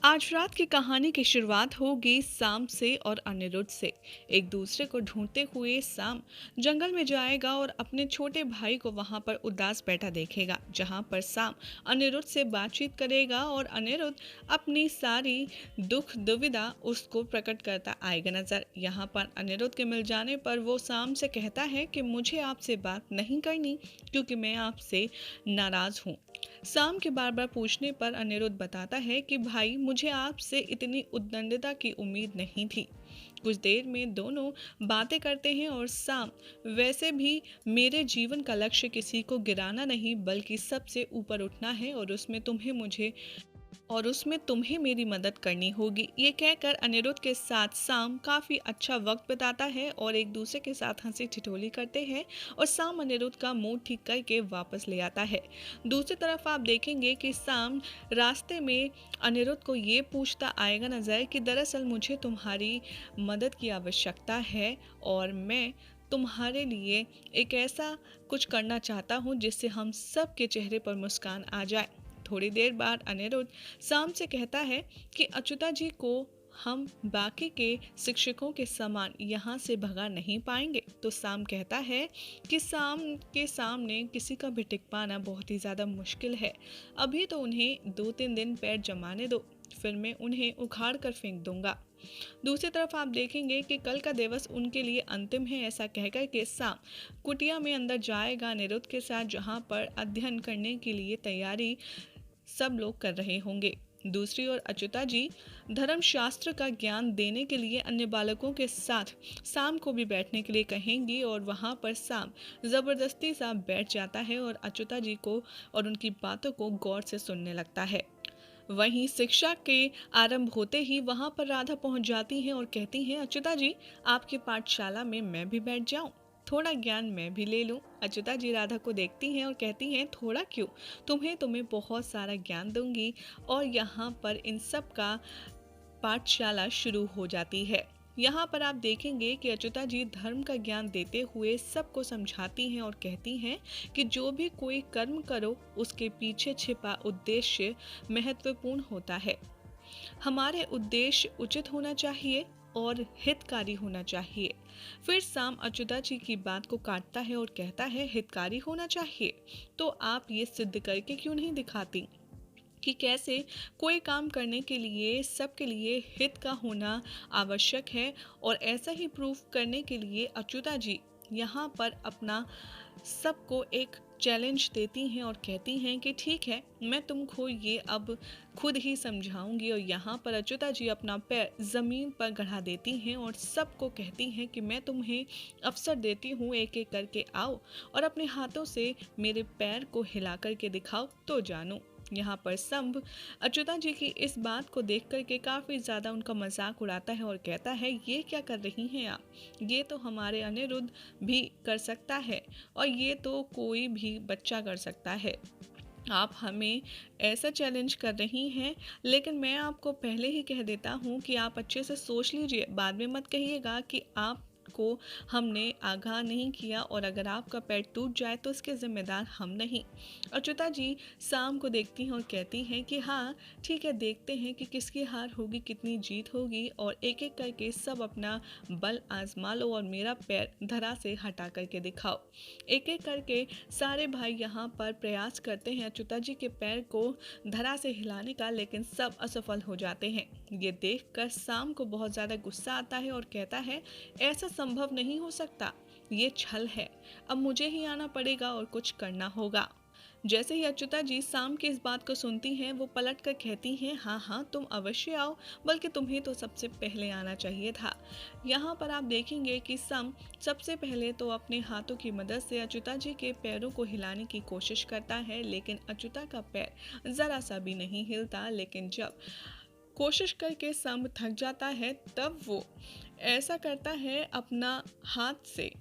आज रात की कहानी की शुरुआत होगी साम से और अनिरुद्ध से। एक दूसरे को ढूंढते हुए साम जंगल में जाएगा और अपने छोटे भाई को वहां पर उदास बैठा देखेगा, जहां पर साम अनिरुद्ध से बातचीत करेगा और अनिरुद्ध अपनी सारी दुख दुविधा उसको प्रकट करता आएगा नजर। यहाँ पर अनिरुद्ध के मिल जाने पर वो साम से कहता है कि मुझे आपसे बात नहीं करनी क्योंकि मैं आपसे नाराज हूँ। साम के बार बार पूछने पर अनिरुद्ध बताता है कि भाई, मुझे आपसे इतनी उद्दंडता की उम्मीद नहीं थी। कुछ देर में दोनों बातें करते हैं और साम वैसे भी मेरे जीवन का लक्ष्य किसी को गिराना नहीं बल्कि सबसे ऊपर उठना है और उसमें तुम्हें मेरी मदद करनी होगी। ये कहकर अनिरुद्ध के साथ साम काफी अच्छा वक्त बिताता है और एक दूसरे के साथ हंसी ठिठोली करते हैं और साम अनिरुद्ध का मूड ठीक करके वापस ले आता है। दूसरी तरफ आप देखेंगे कि साम रास्ते में अनिरुद्ध को ये पूछता आएगा नजर कि दरअसल मुझे तुम्हारी मदद की आवश्यकता है और मैं तुम्हारे लिए एक ऐसा कुछ करना चाहता हूँ जिससे हम सब के चेहरे पर मुस्कान आ जाए। थोड़ी देर बाद अनिरुद्ध साम से कहता है कि अच्युता जी को हम बाकी के शिक्षकों के समान यहाँ से भगा नहीं पाएंगे। तो साम कहता है कि साम के सामने किसी का भी टिक पाना बहुत ही ज़्यादा मुश्किल है। अभी तो उन्हें 2-3 दिन पैर जमाने दो, फिर मैं उन्हें उखाड़ कर फेंक दूंगा। दूसरी तरफ आप देखेंगे कि कल का दिवस उनके लिए अंतिम है। ऐसा कहकर के साम कुटिया में अंदर जाएगा अनिरुद्ध के साथ, जहाँ पर अध्ययन करने के लिए तैयारी सब लोग कर रहे होंगे। दूसरी ओर अच्युता जी धर्मशास्त्र का ज्ञान देने के लिए अन्य बालकों के साथ साम को भी बैठने के लिए कहेंगी और वहां पर साम जबरदस्ती सा बैठ जाता है और अच्युता जी को और उनकी बातों को गौर से सुनने लगता है। वहीं शिक्षा के आरंभ होते ही वहां पर राधा पहुंच जाती हैं और कहती हैं, अच्युता जी आपकी पाठशाला में मैं भी बैठ जाऊं, थोड़ा ज्ञान मैं भी ले लूं। अच्युता जी राधा को देखती हैं और कहती हैं, थोड़ा क्यों, तुम्हें बहुत सारा ज्ञान दूंगी। और यहाँ पर इन सब का पाठशाला शुरू हो जाती है। यहाँ पर आप देखेंगे कि अच्युता जी धर्म का ज्ञान देते हुए सबको समझाती हैं और कहती हैं कि जो भी कोई कर्म करो उसके पीछे छिपा उद्देश्य महत्वपूर्ण होता है। हमारे उद्देश्य उचित होना चाहिए और हितकारी होना चाहिए। फिर साम अच्युता जी की बात को काटता है और कहता है, हितकारी होना चाहिए तो आप ये सिद्ध करके क्यों नहीं दिखाती कि कैसे कोई काम करने के लिए सबके लिए हित का होना आवश्यक है। और ऐसा ही प्रूफ करने के लिए अच्युता जी यहाँ पर अपना सबको एक चैलेंज देती हैं और कहती हैं कि ठीक है, मैं तुमको ये अब खुद ही समझाऊंगी। और यहाँ पर अच्युता जी अपना पैर ज़मीन पर गड़ा देती हैं और सबको कहती हैं कि मैं तुम्हें अवसर देती हूँ, एक एक करके आओ और अपने हाथों से मेरे पैर को हिला करके दिखाओ तो जानूं। यहाँ पर संभ अच्युता जी की इस बात को देख करके काफ़ी ज़्यादा उनका मजाक उड़ाता है और कहता है, ये क्या कर रही हैं आप, ये तो हमारे अनिरुद्ध भी कर सकता है और ये तो कोई भी बच्चा कर सकता है। आप हमें ऐसा चैलेंज कर रही हैं, लेकिन मैं आपको पहले ही कह देता हूँ कि आप अच्छे से सोच लीजिए, बाद में मत कहिएगा कि आप को हमने आगाह नहीं किया और अगर आपका पैर टूट जाए तो इसके जिम्मेदार हम नहीं। अच्युता जी साम को देखती हैं और कहती हैं कि हाँ ठीक है, देखते हैं कि किसकी हार होगी कितनी जीत होगी और एक एक करके सब अपना बल आजमा लो और मेरा पैर धरा से हटा करके दिखाओ। एक एक करके सारे भाई यहाँ पर प्रयास करते हैं अच्युता जी के पैर को धरा से हिलाने का, लेकिन सब असफल हो जाते हैं। ये देखकर साम को बहुत ज़्यादा गुस्सा आता है और कहता है, ऐसा संभव नहीं हो सकता, ये छल है, अब मुझे ही आना पड़ेगा और कुछ करना होगा। जैसे ही अच्युता जी साम की इस बात को सुनती हैं, वो पलट कर कहती हैं, हाँ हाँ तुम अवश्य आओ, बल्कि तुम्हें तो सबसे पहले आना चाहिए था। यहाँ पर आप देखेंगे कि सम सबसे पहले तो अपने हाथों की मदद से अच्युता जी के पैरों को हिलाने की कोशिश करता है, लेकिन अच्युता का पैर जरा सा भी नहीं हिलता। लेकिन जब कोशिश करके सम थक जाता है तब वो ऐसा करता है, अपना हाथ से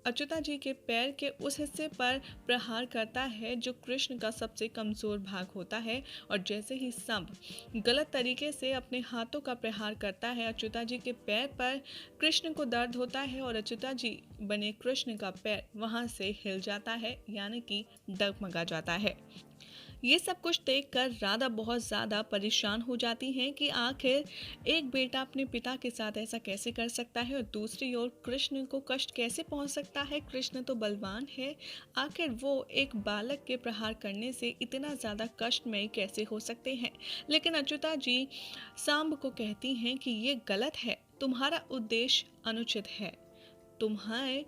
अच्युता जी के पैर के उस हिस्से पर प्रहार करता है जो कृष्ण का सबसे कमजोर भाग होता है। और जैसे ही सांब गलत तरीके से अपने हाथों का प्रहार करता है अच्युता जी के पैर पर, कृष्ण को दर्द होता है और अच्युता जी बने कृष्ण का पैर वहां से हिल जाता है, यानी कि डगमगा जाता है। ये सब कुछ देखकर राधा बहुत ज़्यादा परेशान हो जाती हैं कि आखिर एक बेटा अपने पिता के साथ ऐसा कैसे कर सकता है और दूसरी ओर कृष्ण को कष्ट कैसे पहुंच सकता है। कृष्ण तो बलवान है, आखिर वो एक बालक के प्रहार करने से इतना ज़्यादा कष्टमय कैसे हो सकते हैं। लेकिन अच्युता जी सांब को कहती हैं कि ये गलत है, तुम्हारा उद्देश्य अनुचित है। तुम्हारे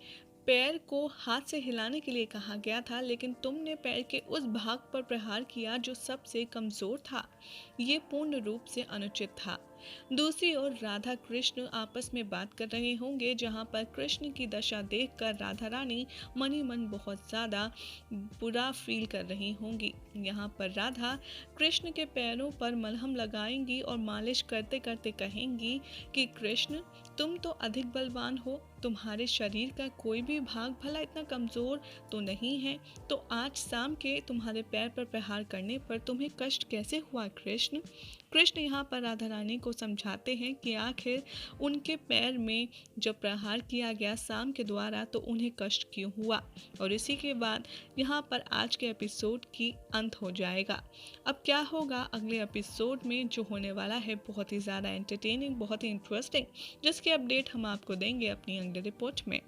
पैर को हाथ से हिलाने के लिए कहा गया था, लेकिन तुमने पैर के उस भाग पर प्रहार किया जो सबसे कमजोर था। ये पूर्ण रूप से अनुचित था। दूसरी ओर राधा कृष्ण आपस में बात कर रहे होंगे, जहां पर कृष्ण की दशा देखकर राधा रानी मनी मन बहुत ज्यादा बुरा फील कर रही होंगी। यहाँ पर राधा कृष्ण के पैरों पर मलहम लगाएंगी और मालिश करते करते कहेंगी कि कृष्ण, तुम तो अधिक बलवान हो, तुम्हारे शरीर का कोई भी भाग भला इतना कमजोर तो नहीं है, तो आज शाम के तुम्हारे पैर पर प्रहार करने पर तुम्हें कष्ट कैसे हुआ कृष्ण। कृष्ण यहाँ पर राधा रानी को समझाते हैं कि आखिर उनके पैर में जब प्रहार किया गया शाम के द्वारा तो उन्हें कष्ट क्यों हुआ। और इसी के बाद यहाँ पर आज के एपिसोड की अंत हो जाएगा। अब क्या होगा अगले एपिसोड में, जो होने वाला है बहुत ही ज़्यादा एंटरटेनिंग, बहुत ही इंटरेस्टिंग, जिसकी अपडेट हम आपको देंगे अपनी अगली रिपोर्ट में।